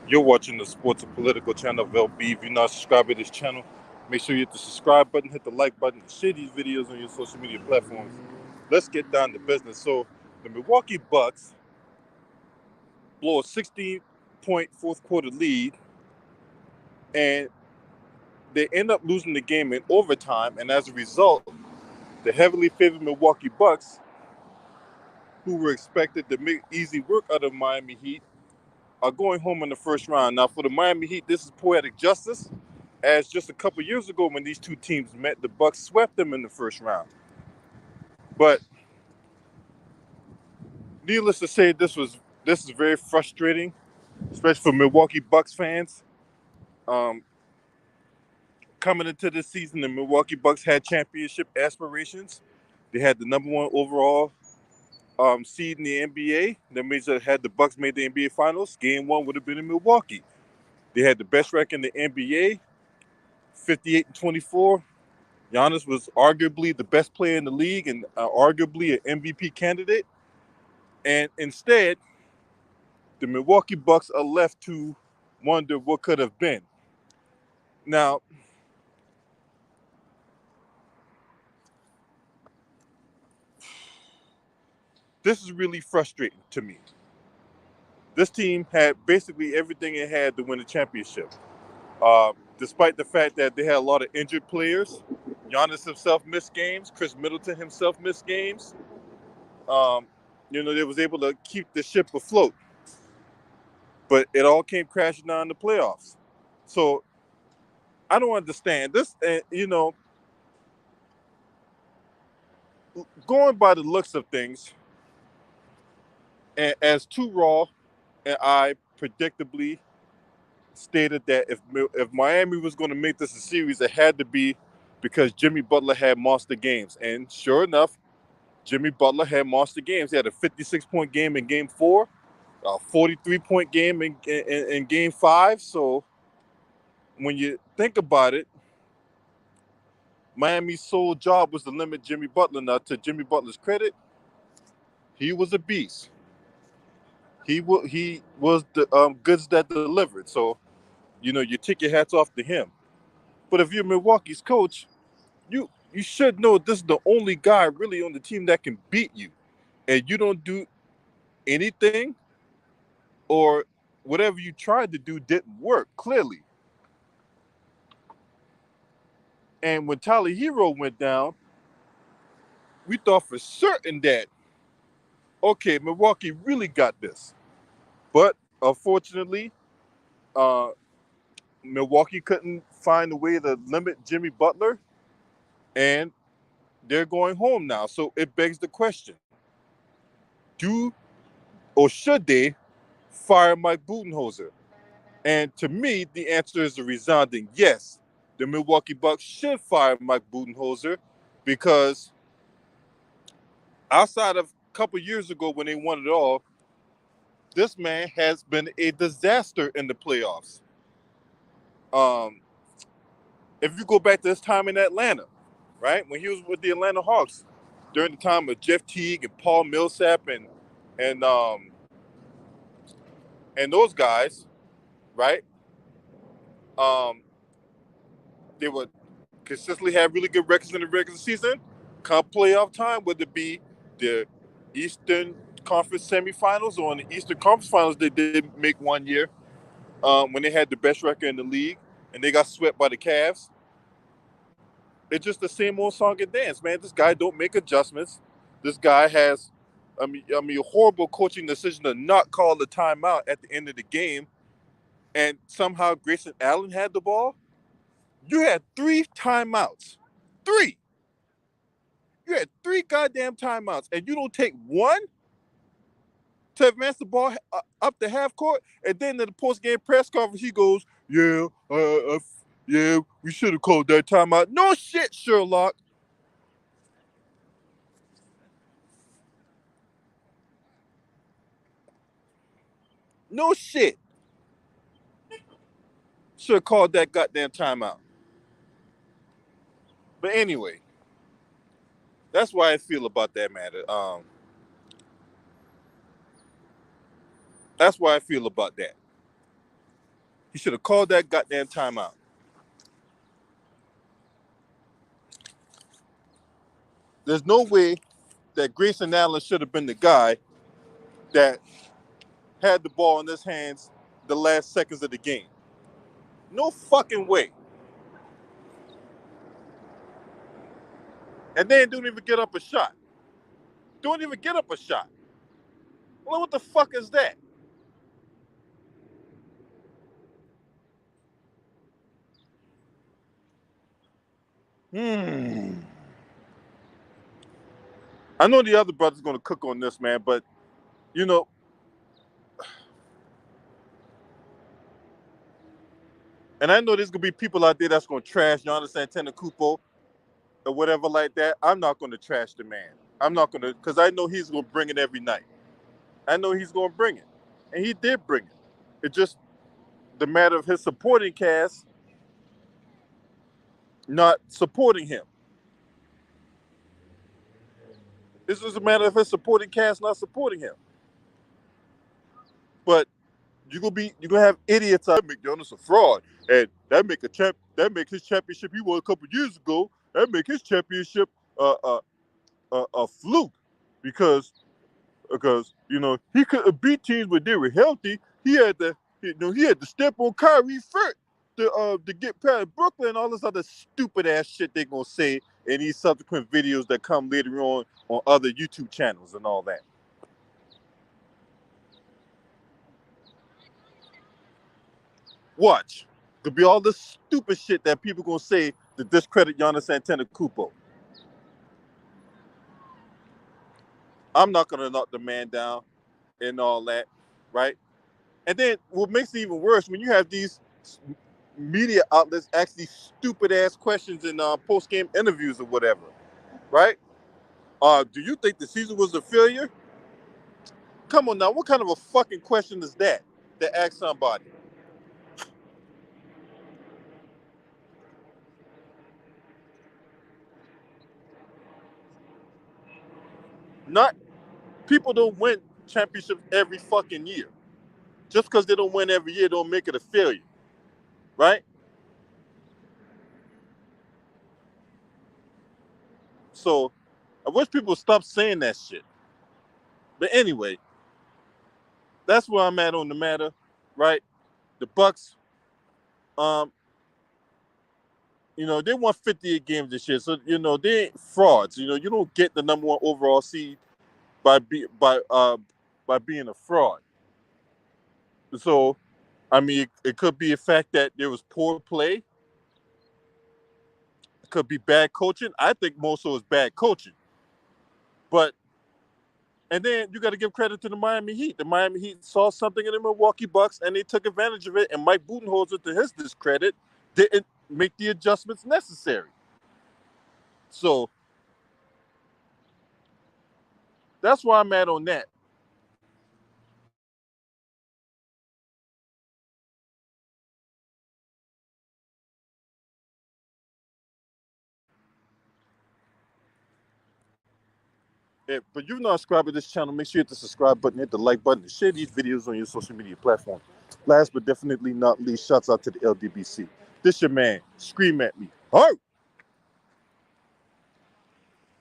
You're watching the Sports and Political channel of LB. If you're not subscribed to this channel, make sure you hit the subscribe button, hit the like button, and share these videos on your social media platforms. Let's get down to business. So, the Milwaukee Bucks blow a 16-point fourth quarter lead, and they end up losing the game in overtime. And as a result, the heavily favored Milwaukee Bucks, who were expected to make easy work out of Miami Heat, are going home in the first round. Now, for the Miami Heat, this is poetic justice, as just a couple years ago when these two teams met, the Bucks swept them in the first round. But needless to say, this is very frustrating, especially for Milwaukee Bucks fans. Um, Coming into this season, the Milwaukee Bucks had championship aspirations. They had the number one overall seed in the NBA. That means that had the Bucks made the NBA Finals, Game One would have been in Milwaukee. They had the best record in the NBA, 58-24. Giannis was arguably the best player in the league and arguably an MVP candidate. And instead, the Milwaukee Bucks are left to wonder what could have been. Now, this is really frustrating to me. This team had basically everything it had to win the championship. Despite the fact that they had a lot of injured players, Giannis himself missed games, Chris Middleton himself missed games. Um, they was able to keep the ship afloat. But it all came crashing down in the playoffs. So I don't understand this. Going by the looks of things, and as Two Raw and I predictably stated that if Miami was going to make this a series, it had to be because Jimmy Butler had monster games. And sure enough, Jimmy Butler had monster games. He had a 56-point game in Game 4, a 43-point game in Game 5. So when you think about it, Miami's sole job was to limit Jimmy Butler. Now, to Jimmy Butler's credit, he was a beast. He was the goods that delivered. So, you take your hats off to him. But if you're Milwaukee's coach, you should know this is the only guy really on the team that can beat you, and you don't do anything, or whatever you tried to do didn't work clearly. And when Tyler Hero went down, we thought for certain that okay, Milwaukee really got this. But unfortunately, uh, Milwaukee couldn't find a way to limit Jimmy Butler, and they're going home now. So it begs the question: do or should they fire Mike Budenholzer? And to me, the answer is a resounding yes. The Milwaukee Bucks should fire Mike Budenholzer because outside of a couple years ago when they won it all, this man has been a disaster in the playoffs. Um, if you go back to his time in Atlanta, right, when he was with the Atlanta Hawks, during the time of Jeff Teague and Paul Millsap and um, and those guys, right, um, they would consistently have really good records in the regular season. Come playoff time, whether it be the Eastern Conference semifinals or in the Eastern Conference Finals, they did make one year when they had the best record in the league and they got swept by the Cavs. It's just the same old song and dance, man. This guy don't make adjustments. This guy has, a horrible coaching decision to not call the timeout at the end of the game, and somehow Grayson Allen had the ball. You had three timeouts, three. You had three goddamn timeouts, and you don't take one to advance the ball up the half court, and then in the post game press conference, he goes, "Yeah, yeah, we should have called that timeout." No shit, Sherlock. No shit. Should have called that goddamn timeout. But anyway, that's why I feel about that matter. That's why I feel about that. He should have called that goddamn timeout. There's no way that Grayson Allen should have been the guy that had the ball in his hands the last seconds of the game. No fucking way. And then don't even get up a shot. Don't even get up a shot. Well, what the fuck is that? I know the other brother's going to cook on this, man, but, you know, and I know there's going to be people out there that's going to trash Giannis Antetokounmpo or whatever like that. I'm not going to trash the man. I'm not going to, because I know he's going to bring it every night. I know he's going to bring it. And he did bring it. It's just the matter of his supporting cast not supporting him. This is a matter of his supporting cast not supporting him. But you're gonna have idiots out there make Giannis a fraud, and that make his championship he won a couple years ago. That make his championship a fluke because you know he couldn't beat teams when they were healthy. He had to step on Kyrie's foot to get past Brooklyn and all this other stupid ass shit they're gonna say in these subsequent videos that come later on other YouTube channels and all that. Watch. Could be all this stupid shit that people gonna say to discredit Giannis Antetokounmpo. I'm not gonna knock the man down and all that, right? And then what makes it even worse when you have these media outlets ask these stupid ass questions in post game interviews or whatever, right? Do you think the season was a failure? Come on now, what kind of a fucking question is that to ask somebody? Not people don't win championships every fucking year. Just because they don't win every year don't make it a failure, right? So I wish people would stop saying that shit. But anyway, that's where I'm at on the matter, right? The Bucks, you know, they won 58 games this year, so you know they ain't frauds. You know, you don't get the number one overall seed by being a fraud. So, I mean, it could be a fact that there was poor play. It could be bad coaching. I think more so is bad coaching. But and then you got to give credit to the Miami Heat. The Miami Heat saw something in the Milwaukee Bucks, and they took advantage of it. And Mike Budenholzer, to his discredit, didn't make the adjustments necessary. So that's why I'm at on that. But you're not subscribed to this channel, make sure you hit the subscribe button, hit the like button, and share these videos on your social media platforms. Last but definitely not least, shouts out to the LDBC. This your man. Scream at me. All right.